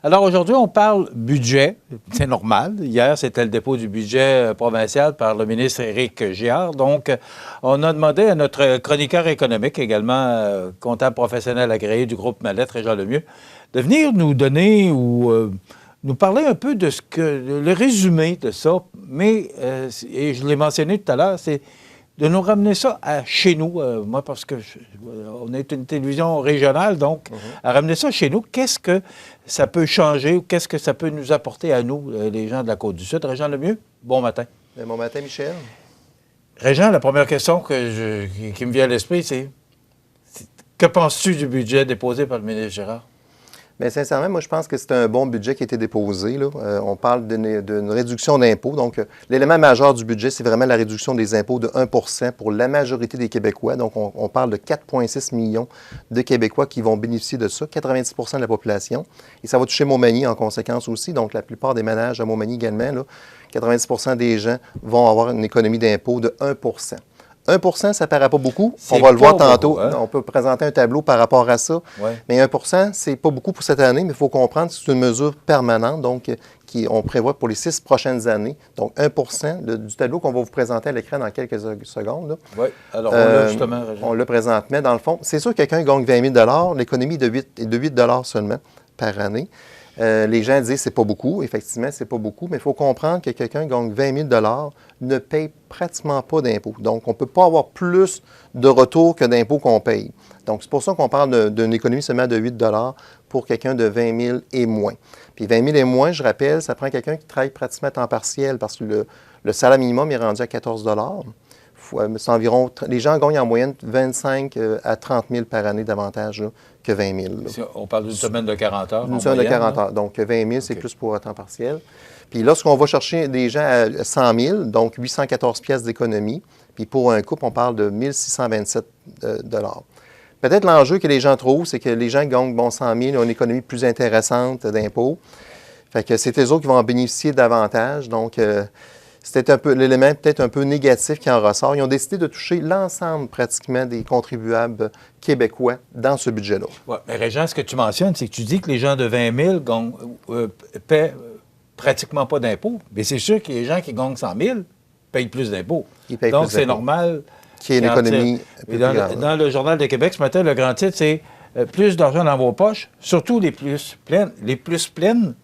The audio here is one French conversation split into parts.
Alors aujourd'hui, on parle budget. C'est normal. Hier, c'était le dépôt du budget provincial par le ministre Éric Giard. Donc, on a demandé à notre chroniqueur économique, également comptable professionnel agréé du groupe Mallette, Régent Lemieux, de venir nous donner ou nous parler un peu de le résumé de ça. Mais, et je l'ai mentionné tout à l'heure, c'est de nous ramener ça à chez nous. Moi, parce que on est une télévision régionale, donc à ramener ça chez nous, qu'est-ce que ça peut changer ou qu'est-ce que ça peut nous apporter à nous, les gens de la Côte-du-Sud? Régent Lemieux, bon matin. Bon matin, Michel. Régent, la première question qui me vient à l'esprit, c'est que penses-tu du budget déposé par le ministre Girard? Bien, sincèrement, moi, je pense que c'est un bon budget qui a été déposé. Là. On parle d'une réduction d'impôts. Donc, l'élément majeur du budget, c'est vraiment la réduction des impôts de 1 pour la majorité des Québécois. Donc, on parle de 4,6 millions de Québécois qui vont bénéficier de ça, 90 de la population. Et ça va toucher Montmagny en conséquence aussi. Donc, la plupart des ménages à Montmagny également, là, 90 des gens vont avoir une économie d'impôts de 1 1 ça ne paraît pas beaucoup. On va le voir tantôt. Beaucoup, hein? On peut présenter un tableau par rapport à ça. Ouais. Mais 1 c'est pas beaucoup pour cette année, mais il faut comprendre que c'est une mesure permanente, donc on prévoit pour les 6 prochaines années. Donc 1 du tableau qu'on va vous présenter à l'écran dans quelques secondes. Là. Oui, alors on l'a justement. On l'a présentement. Dans le fond, c'est sûr que quelqu'un gagne 20 000 l'économie est de 8 seulement par année. Les gens disent que ce n'est pas beaucoup. Effectivement, ce n'est pas beaucoup, mais il faut comprendre que quelqu'un gagne 20 000 ne paye pratiquement pas d'impôts. Donc, on ne peut pas avoir plus de retour que d'impôts qu'on paye. Donc, c'est pour ça qu'on parle d'une économie seulement de 8 pour quelqu'un de 20 000 et moins. Puis 20 000 et moins, je rappelle, ça prend quelqu'un qui travaille pratiquement à temps partiel parce que le salaire minimum est rendu à 14 c'est environ, les gens gagnent en moyenne 25 à 30 000 par année davantage là, que 20 000. Là. On parle d'une semaine de 40 heures. Une semaine de 40 heures. Donc, 20 000, c'est plus pour temps partiel. Puis lorsqu'on va chercher des gens à 100 000, donc 814 pièces d'économie, puis pour un couple, on parle de 1 627 Peut-être l'enjeu que les gens trouvent, c'est que les gens gagnent 100 000 ont une économie plus intéressante d'impôts. Fait que c'est eux autres qui vont en bénéficier davantage. Donc, c'était un peu l'élément peut-être un peu négatif qui en ressort. Ils ont décidé de toucher l'ensemble pratiquement des contribuables québécois dans ce budget-là. Oui, mais Régent, ce que tu mentionnes, c'est que tu dis que les gens de 20 000 paient pratiquement pas d'impôts. Mais c'est sûr que les gens qui gagnent 100 000 payent plus d'impôts. Donc, c'est normal qu'il y ait une économie plus grande. Dans le Journal de Québec, ce matin, le grand titre, c'est « Plus d'argent dans vos poches, surtout les plus pleines. » Les plus pleines.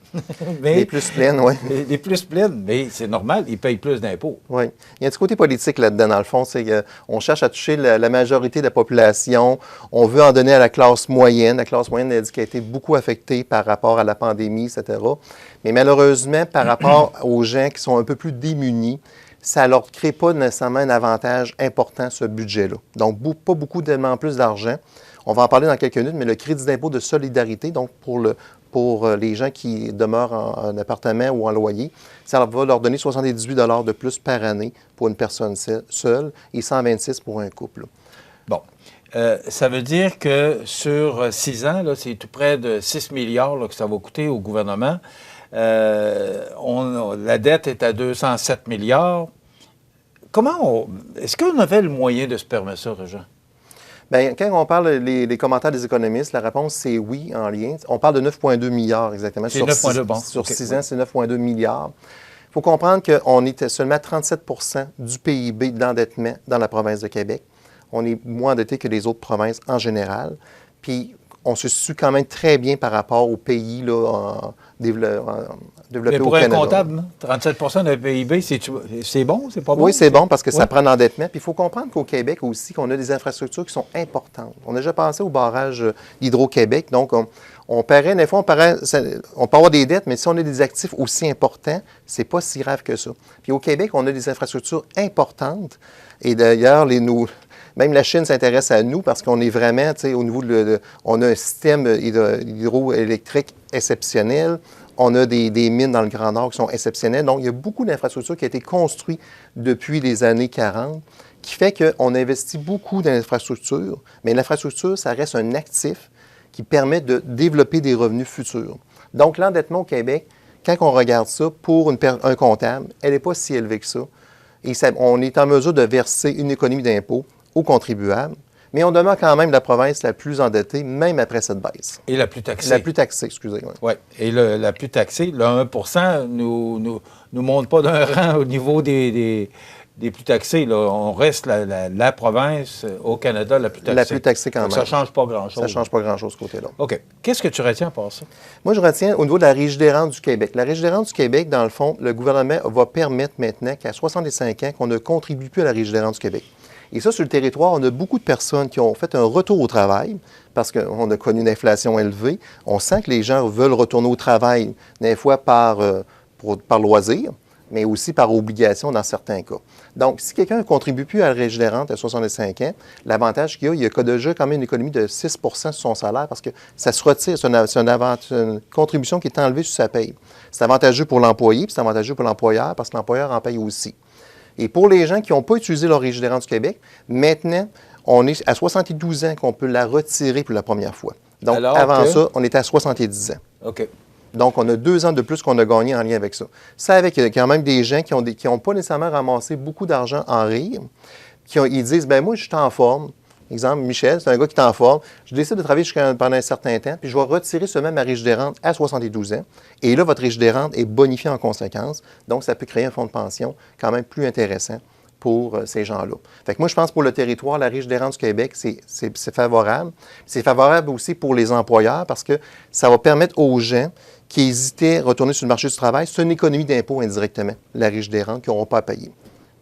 Mais, les plus pleines, oui. Les plus pleines, mais c'est normal, ils payent plus d'impôts. Oui. Il y a du côté politique là-dedans, dans le fond. C'est qu'on cherche à toucher la majorité de la population. On veut en donner à la classe moyenne. La classe moyenne, elle dit qu'elle a été beaucoup affectée par rapport à la pandémie, etc. Mais malheureusement, par rapport aux gens qui sont un peu plus démunis, ça ne leur crée pas nécessairement un avantage important, ce budget-là. Donc, pas beaucoup d'éléments plus d'argent. On va en parler dans quelques minutes, mais le crédit d'impôt de solidarité, donc pour les gens qui demeurent en appartement ou en loyer, ça va leur donner 78 de plus par année pour une personne seule et 126 pour un couple. Bon. Ça veut dire que sur 6 ans, c'est tout près de 6 milliards là, que ça va coûter au gouvernement. La dette est à 207 milliards. Est-ce qu'on avait le moyen de se permettre ça, Régent? Bien, quand on parle les commentaires des économistes, la réponse, c'est oui, en lien. On parle de 9,2 milliards exactement. C'est 9,2, bon. Sur 6 ans, c'est 9,2 milliards. Il faut comprendre qu'on était seulement à 37 du PIB d'endettement dans la province de Québec. On est moins endetté que les autres provinces en général. Puis, on se situe quand même très bien par rapport aux pays là, développés au Canada. Mais pour un comptable, 37 de PIB, c'est bon, c'est pas bon? Oui, c'est bon parce que ça prend l'endettement. Puis il faut comprendre qu'au Québec aussi, qu'on a des infrastructures qui sont importantes. On a déjà pensé au barrage d'Hydro-Québec. Donc, on paraît, des fois, on peut avoir des dettes, mais si on a des actifs aussi importants, c'est pas si grave que ça. Puis au Québec, on a des infrastructures importantes. Et d'ailleurs, même la Chine s'intéresse à nous parce qu'on est vraiment, tu sais, au niveau on a un système hydroélectrique exceptionnel. On a des mines dans le Grand Nord qui sont exceptionnelles. Donc, il y a beaucoup d'infrastructures qui ont été construites depuis les années 40 qui fait qu'on investit beaucoup dans l'infrastructure. Mais l'infrastructure, ça reste un actif qui permet de développer des revenus futurs. Donc, l'endettement au Québec, quand on regarde ça, pour un comptable, elle n'est pas si élevée que ça. Et on est en mesure de verser une économie d'impôts aux contribuables. Mais on demeure quand même la province la plus endettée, même après cette baisse. Et la plus taxée. La plus taxée, excusez. Oui. Et la plus taxée, le 1 nous monte pas d'un rang au niveau des plus taxés. Là. On reste la province au Canada la plus taxée. La plus taxée quand même. Ça ne change pas grand-chose. Ça ne change pas grand-chose ce côté-là. OK. Qu'est-ce que tu retiens par ça? Moi, je retiens au niveau de la Régie des rentes du Québec. La Régie des rentes du Québec, dans le fond, le gouvernement va permettre maintenant qu'à 65 ans, qu'on ne contribue plus à la Régie des rentes du Québec. Et ça, sur le territoire, on a beaucoup de personnes qui ont fait un retour au travail parce qu'on a connu une inflation élevée. On sent que les gens veulent retourner au travail, des fois par loisir, mais aussi par obligation dans certains cas. Donc, si quelqu'un ne contribue plus à la Régie des rentes à 65 ans, l'avantage qu'il y a déjà quand même une économie de 6 sur son salaire parce que ça se retire, c'est une contribution qui est enlevée sur sa paye. C'est avantageux pour l'employé, puis c'est avantageux pour l'employeur parce que l'employeur en paye aussi. Et pour les gens qui n'ont pas utilisé leur Régie des rentes du Québec, maintenant, on est à 72 ans qu'on peut la retirer pour la première fois. Donc, avant ça, on était à 70 ans. OK. Donc, on a 2 ans de plus qu'on a gagné en lien avec ça. Ça, avec quand même des gens qui n'ont pas nécessairement ramassé beaucoup d'argent en rire, ils disent, bien, moi, je suis en forme. Exemple, Michel, c'est un gars qui est en forme. Je décide de travailler pendant un certain temps, puis je vais retirer seulement ma Régie des rentes à 72 ans. Et là, votre Régie des rentes est bonifiée en conséquence. Donc, ça peut créer un fonds de pension quand même plus intéressant pour ces gens-là. Fait que moi, je pense pour le territoire, la Régie des rentes du Québec, c'est favorable. C'est favorable aussi pour les employeurs parce que ça va permettre aux gens qui hésitaient à retourner sur le marché du travail, c'est une économie d'impôt indirectement, la Régie des rentes, qu'ils n'auront pas à payer.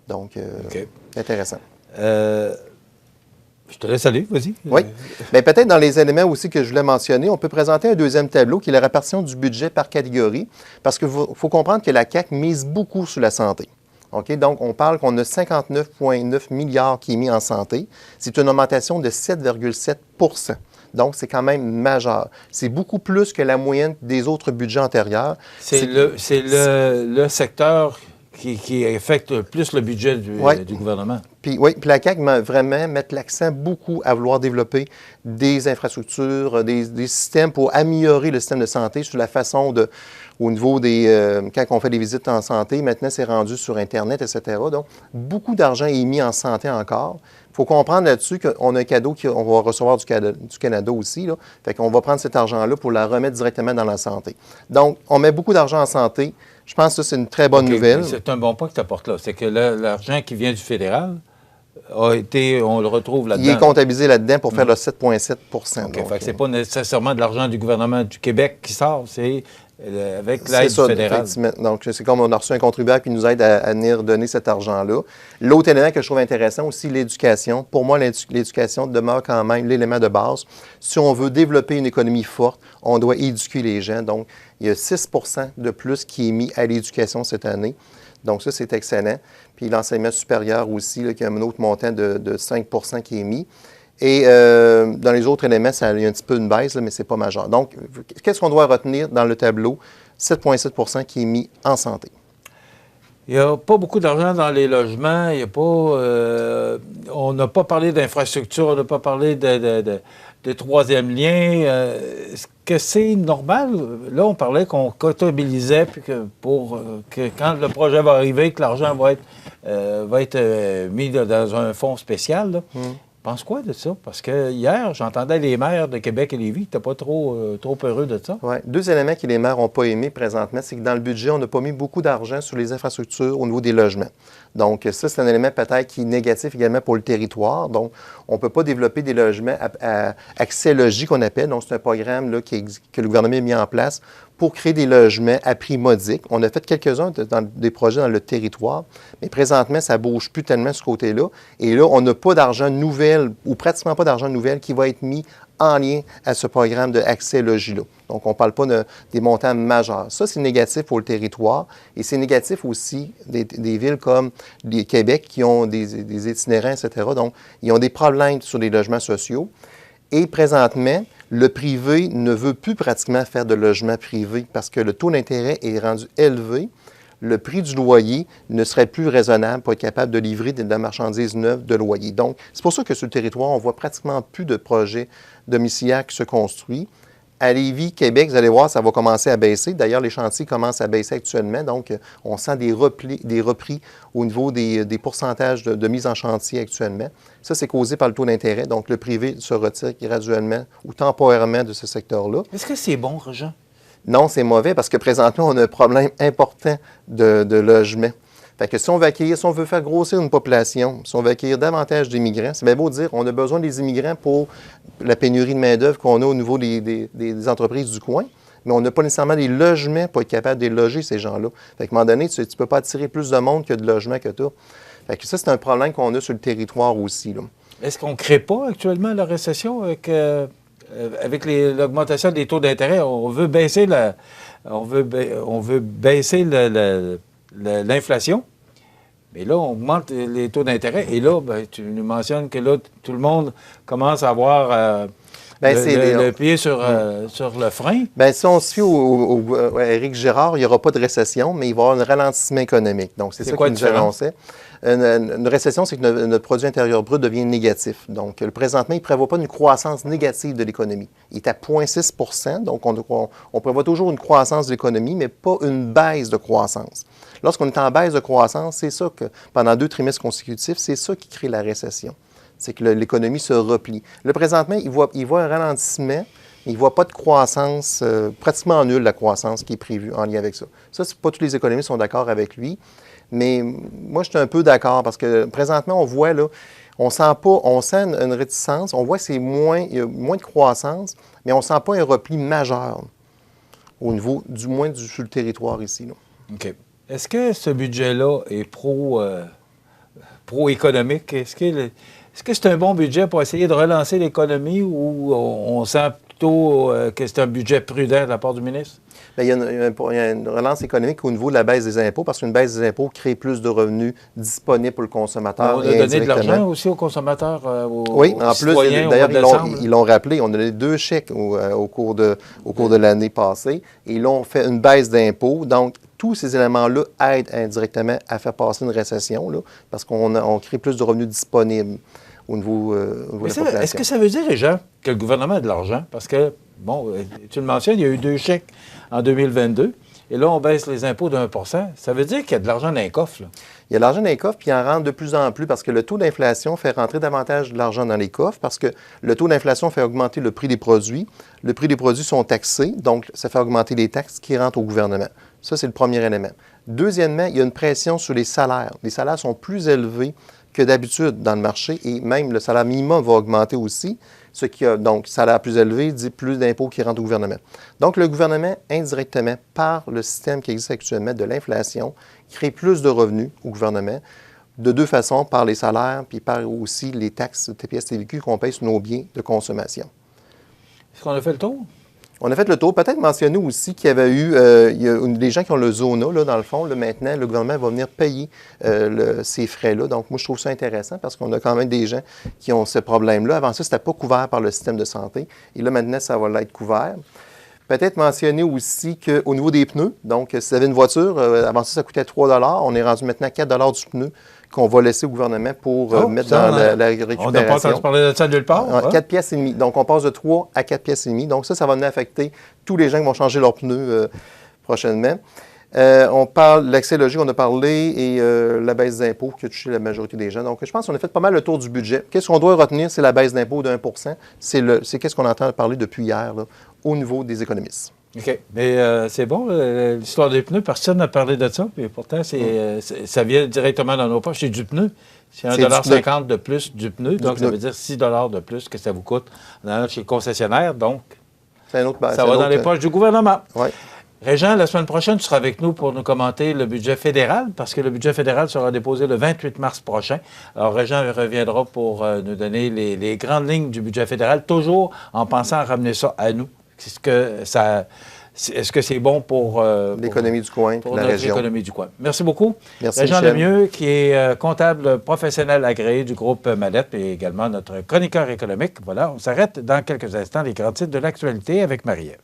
Donc, intéressant. Je te laisse aller, vas-y. Oui. Bien, peut-être dans les éléments aussi que je voulais mentionner, on peut présenter un deuxième tableau qui est la répartition du budget par catégorie, parce qu'il faut comprendre que la CAQ mise beaucoup sur la santé. OK? Donc, on parle qu'on a 59,9 milliards qui est mis en santé. C'est une augmentation de 7,7 %. Donc, c'est quand même majeur. C'est beaucoup plus que la moyenne des autres budgets antérieurs. C'est le secteur qui affecte plus le budget du gouvernement. Puis la CAQ vraiment mettre l'accent beaucoup à vouloir développer des infrastructures, des systèmes pour améliorer le système de santé sur la façon au niveau des... quand on fait des visites en santé, maintenant, c'est rendu sur Internet, etc. Donc, beaucoup d'argent est mis en santé encore. Il faut comprendre là-dessus qu'on a un cadeau qu'on va recevoir du Canada aussi. Là. Fait qu'on va prendre cet argent-là pour la remettre directement dans la santé. Donc, on met beaucoup d'argent en santé. Je pense que ça, c'est une très bonne nouvelle. C'est un bon point que tu apportes là. C'est que l'argent qui vient du fédéral on le retrouve là-dedans. Il est comptabilisé là-dedans pour faire le 7,7 %. OK. Fait que c'est pas nécessairement de l'argent du gouvernement du Québec qui sort, c'est avec l'aide du fédéral. Donc, c'est comme on a reçu un contribuable qui nous aide à venir donner cet argent-là. L'autre élément que je trouve intéressant aussi, l'éducation. Pour moi, l'éducation demeure quand même l'élément de base. Si on veut développer une économie forte, on doit éduquer les gens. Donc, il y a 6 % de plus qui est mis à l'éducation cette année. Donc, ça, c'est excellent. Puis l'enseignement supérieur aussi, là, qui a un autre montant de 5 % qui est mis. Et dans les autres éléments, il y a un petit peu une baisse, là, mais ce n'est pas majeur. Donc, qu'est-ce qu'on doit retenir dans le tableau? 7,7 % qui est mis en santé. Il n'y a pas beaucoup d'argent dans les logements. Il y a pas, on n'a pas parlé d'infrastructure, on n'a pas parlé de troisième lien. Est-ce que c'est normal? Là, on parlait qu'on comptabilisait puis pour que quand le projet va arriver, que l'argent va être mis dans un fonds spécial. Là. Pense quoi de ça? Parce que hier, j'entendais les maires de Québec et Lévis qui n'étaient pas trop heureux de ça. Oui. 2 éléments que les maires n'ont pas aimés présentement, c'est que dans le budget, on n'a pas mis beaucoup d'argent sur les infrastructures au niveau des logements. Donc, ça, c'est un élément peut-être qui est négatif également pour le territoire. Donc, on ne peut pas développer des logements à accès logis qu'on appelle. Donc, c'est un programme là, que le gouvernement a mis en place pour créer des logements à prix modique. On a fait quelques-uns des projets dans le territoire, mais présentement, ça ne bouge plus tellement ce côté-là. Et là, on n'a pas d'argent nouvel, ou pratiquement pas d'argent nouvel, qui va être mis en lien à ce programme d'accès logis-là. Donc, on ne parle pas des montants majeurs. Ça, c'est négatif pour le territoire. Et c'est négatif aussi des villes comme les Québec qui ont des itinérants, etc. Donc, ils ont des problèmes sur les logements sociaux. Et présentement, le privé ne veut plus pratiquement faire de logement privé parce que le taux d'intérêt est rendu élevé. Le prix du loyer ne serait plus raisonnable pour être capable de livrer de la marchandise neuve de loyer. Donc, c'est pour ça que sur le territoire, on voit pratiquement plus de projets domiciliaires qui se construisent. À Lévis, Québec, vous allez voir, ça va commencer à baisser. D'ailleurs, les chantiers commencent à baisser actuellement. Donc, on sent des repris au niveau des pourcentages de mise en chantier actuellement. Ça, c'est causé par le taux d'intérêt. Donc, le privé se retire graduellement ou temporairement de ce secteur-là. Est-ce que c'est bon, Régent? Non, c'est mauvais parce que présentement, on a un problème important de logement. Fait que si on veut faire grossir une population, si on veut accueillir davantage d'immigrants, c'est bien beau dire on a besoin des immigrants pour la pénurie de main-d'œuvre qu'on a au niveau des entreprises du coin, mais on n'a pas nécessairement des logements pour être capable de loger ces gens-là. Fait qu'à un moment donné, tu ne peux pas attirer plus de monde que de logements que tu as. Fait que ça, c'est un problème qu'on a sur le territoire aussi, là. Est-ce qu'on ne crée pas actuellement la récession avec l'augmentation des taux d'intérêt? On veut baisser l'inflation, mais là, on augmente les taux d'intérêt. Et là, tu nous mentionnes que là, tout le monde commence à avoir le pied sur le frein. Bien, si on se fie à Éric Girard, il n'y aura pas de récession, mais il va y avoir un ralentissement économique. Donc, c'est ça qu'il nous annonçait. Une récession, c'est que notre produit intérieur brut devient négatif. Donc, présentement, il ne prévoit pas une croissance négative de l'économie. Il est à 0,6 %. Donc, on prévoit toujours une croissance de l'économie, mais pas une baisse de croissance. Lorsqu'on est en baisse de croissance, c'est ça que, pendant 2 trimestres consécutifs, c'est ça qui crée la récession. C'est que l'économie se replie. Là, présentement, il voit un ralentissement. Il ne voit pas de croissance, pratiquement nulle la croissance qui est prévue en lien avec ça. Ça, c'est pas tous les économistes sont d'accord avec lui. Mais moi, je suis un peu d'accord parce que présentement, on voit, là, on sent une réticence. On voit qu'il il y a moins de croissance, mais on ne sent pas un repli majeur au niveau, du moins, sur le territoire ici, là. OK. Est-ce que ce budget-là est pro-économique? Est-ce que c'est un bon budget pour essayer de relancer l'économie ou on sent plutôt que c'est un budget prudent de la part du ministre? Bien, il y a une relance économique au niveau de la baisse des impôts, parce qu'une baisse des impôts crée plus de revenus disponibles pour le consommateur. On a donné de l'argent aussi aux consommateurs, oui, en plus, d'ailleurs, ils l'ont rappelé, on a donné 2 chèques au cours de l'année passée, et ils l'ont fait une baisse d'impôts. Donc, tous ces éléments-là aident indirectement à faire passer une récession, là, parce qu'on crée plus de revenus disponibles au niveau de la population. Est-ce que ça veut dire, Jean, que le gouvernement a de l'argent? Parce que, bon, tu le mentionnes, il y a eu 2 chèques en 2022, et là, on baisse les impôts de 1 %. Ça veut dire qu'il y a de l'argent dans les coffres, là. Il y a de l'argent dans les coffres, puis il en rentre de plus en plus parce que le taux d'inflation fait rentrer davantage de l'argent dans les coffres parce que le taux d'inflation fait augmenter le prix des produits. Le prix des produits sont taxés, donc ça fait augmenter les taxes qui rentrent au gouvernement. Ça, c'est le premier élément. Deuxièmement, il y a une pression sur les salaires. Les salaires sont plus élevés que d'habitude dans le marché et même le salaire minimum va augmenter aussi. Ce qui a donc salaire plus élevé dit plus d'impôts qui rentrent au gouvernement. Donc, le gouvernement, indirectement, par le système qui existe actuellement de l'inflation, crée plus de revenus au gouvernement de 2 façons, par les salaires puis par aussi les taxes TPS TVQ qu'on paye sur nos biens de consommation. Est-ce qu'on a fait le tour? On a fait le tour. Peut-être mentionner aussi qu'il y avait eu des gens qui ont le Zona, là, dans le fond. Là, maintenant, le gouvernement va venir payer ces frais-là. Donc, moi, je trouve ça intéressant parce qu'on a quand même des gens qui ont ce problème-là. Avant ça, ce n'était pas couvert par le système de santé. Et là, maintenant, ça va l'être couvert. Peut-être mentionner aussi qu'au niveau des pneus, donc, si vous avez une voiture, avant ça coûtait 3 $. On est rendu maintenant à 4 $ du pneu qu'on va laisser au gouvernement pour mettre dans la récupération. On n'a pas entendu parler de ça nulle part. 4,5 piastres. Donc, on passe de 3 à 4,5 piastres. Donc, ça va venir affecter tous les gens qui vont changer leurs pneus prochainement. On parle de l'accès logique, on a parlé, et la baisse d'impôts qui a touché la majorité des gens. Donc, je pense qu'on a fait pas mal le tour du budget. Qu'est-ce qu'on doit retenir? C'est la baisse d'impôts de 1 %. C'est qu'est-ce qu'on entend parler depuis hier là, au niveau des économistes. OK. Mais c'est bon, l'histoire des pneus, personne n'a parlé de ça. Puis pourtant, ça vient directement dans nos poches. C'est du pneu. C'est 1,50 $ de plus du pneu. Donc, ça veut dire 6 $ de plus que ça vous coûte chez le concessionnaire. Donc, ça va dans les poches du gouvernement. Oui. Régent, la semaine prochaine, tu seras avec nous pour nous commenter le budget fédéral, parce que le budget fédéral sera déposé le 28 mars prochain. Alors, Régent reviendra pour nous donner les grandes lignes du budget fédéral, toujours en pensant à ramener ça à nous. Est-ce que c'est bon pour l'économie du coin, pour la notre région. économie du coin? Merci beaucoup. Merci, Régent Michel. Lemieux, qui est comptable professionnel agréé du groupe Mallette et également notre chroniqueur économique. Voilà, on s'arrête dans quelques instants les grands titres de l'actualité avec Marie-Ève.